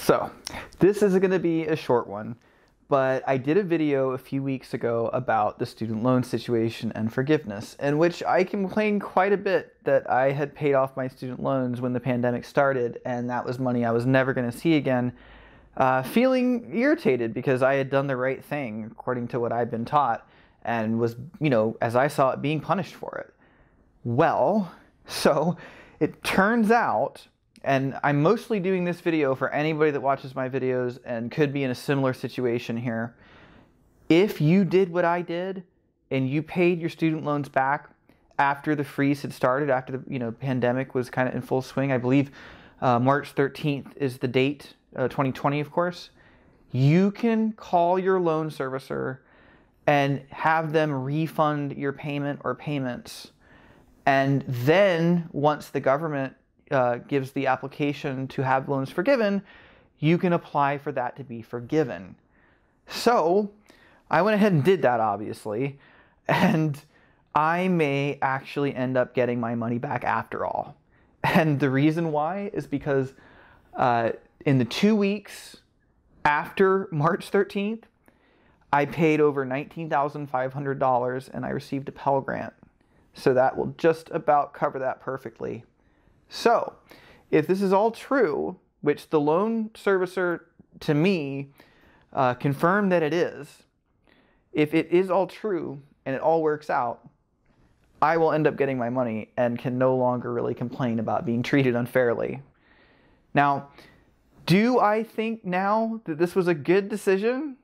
So, this is going to be a short one, but I did a video a few weeks ago about the student loan situation and forgiveness, in which I complained quite a bit that I had paid off my student loans when the pandemic started, and that was money I was never going to see again, feeling irritated because I had done the right thing according to what I'd been taught, and was, as I saw it, being punished for it. Well, so it turns out, and I'm mostly doing this video for anybody that watches my videos and could be in a similar situation here. If you did what I did and you paid your student loans back after the freeze had started, after the pandemic was kind of in full swing, I believe March 13th is the date, 2020 of course, you can call your loan servicer and have them refund your payment or payments. And then once the government gives the application to have loans forgiven, you can apply for that to be forgiven. So I went ahead and did that, obviously, and I may actually end up getting my money back after all. And the reason why is because in the 2 weeks after March 13th, I paid over $19,500 and I received a Pell Grant. So that will just about cover that perfectly. So, if this is all true, which the loan servicer to me confirmed that it is, if it is all true and it all works out, I will end up getting my money and can no longer really complain about being treated unfairly. Now, do I think now that this was a good decision?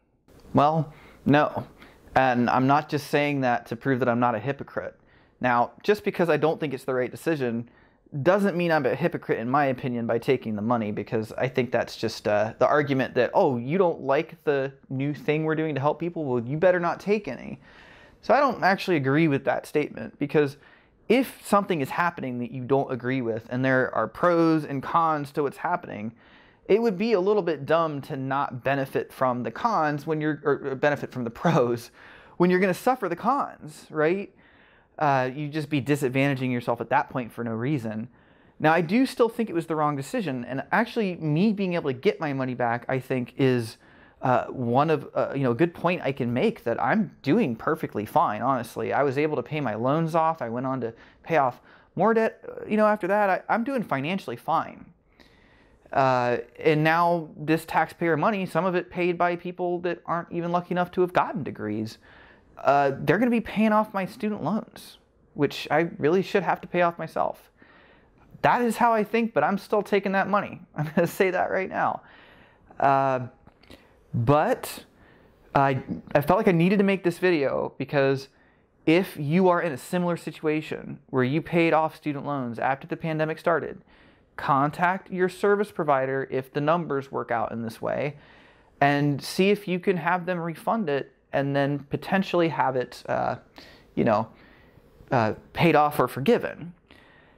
Well, no. And I'm not just saying that to prove that I'm not a hypocrite. Now, just because I don't think it's the right decision doesn't mean I'm a hypocrite, in my opinion, by taking the money, because I think that's just the argument that, oh, you don't like the new thing we're doing to help people? Well, you better not take any. So I don't actually agree with that statement, because if something is happening that you don't agree with, and there are pros and cons to what's happening, it would be a little bit dumb to not benefit from the cons when or benefit from the pros when you're going to suffer the cons, right? You'd just be disadvantaging yourself at that point for no reason. Now, I do still think it was the wrong decision, and actually me being able to get my money back, I think, is one of a good point I can make, that I'm doing perfectly fine, honestly. I was able to pay my loans off. I went on to pay off more debt. After that, I'm doing financially fine. And now this taxpayer money, some of it paid by people that aren't even lucky enough to have gotten degrees, they're going to be paying off my student loans, which I really should have to pay off myself. That is how I think, but I'm still taking that money. I'm going to say that right now. But I felt like I needed to make this video, because if you are in a similar situation where you paid off student loans after the pandemic started, contact your service provider if the numbers work out in this way, and see if you can have them refund it, and then potentially have it, paid off or forgiven.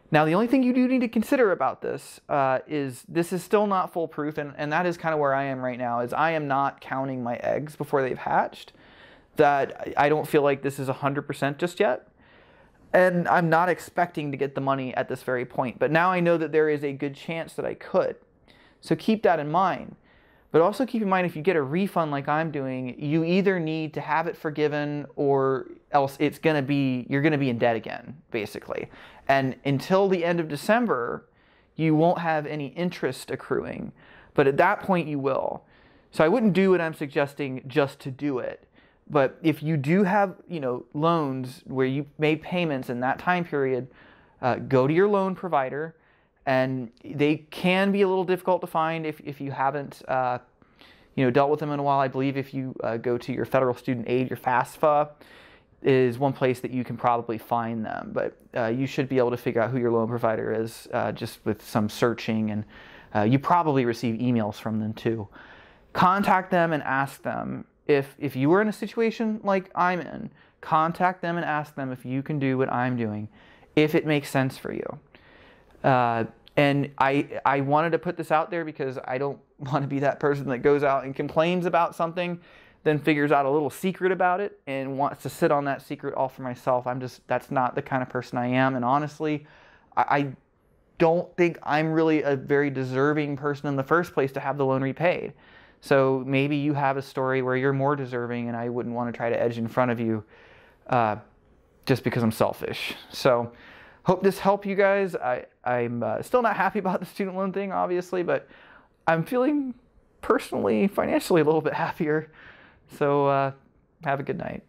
Now, the only thing you do need to consider about this is still not foolproof, and that is kind of where I am right now, is I am not counting my eggs before they've hatched. That I don't feel like this is 100% just yet. And I'm not expecting to get the money at this very point. But now I know that there is a good chance that I could. So keep that in mind. But also keep in mind, if you get a refund like I'm doing, you either need to have it forgiven, or else you're going to be in debt again, basically. And until the end of December, you won't have any interest accruing. But at that point, you will. So I wouldn't do what I'm suggesting just to do it. But if you do have, loans where you made payments in that time period, go to your loan provider. And they can be a little difficult to find if you haven't dealt with them in a while. I believe if you go to your federal student aid, your FAFSA, is one place that you can probably find them. But you should be able to figure out who your loan provider is just with some searching, and you probably receive emails from them too. Contact them and ask them. If you were in a situation like I'm in, contact them and ask them if you can do what I'm doing, if it makes sense for you. And I wanted to put this out there because I don't want to be that person that goes out and complains about something, then figures out a little secret about it and wants to sit on that secret all for myself. That's not the kind of person I am. And honestly, don't think I'm really a very deserving person in the first place to have the loan repaid. So maybe you have a story where you're more deserving, and I wouldn't want to try to edge in front of you just because I'm selfish. So hope this helped you guys. I'm still not happy about the student loan thing, obviously, but I'm feeling personally, financially a little bit happier. So have a good night.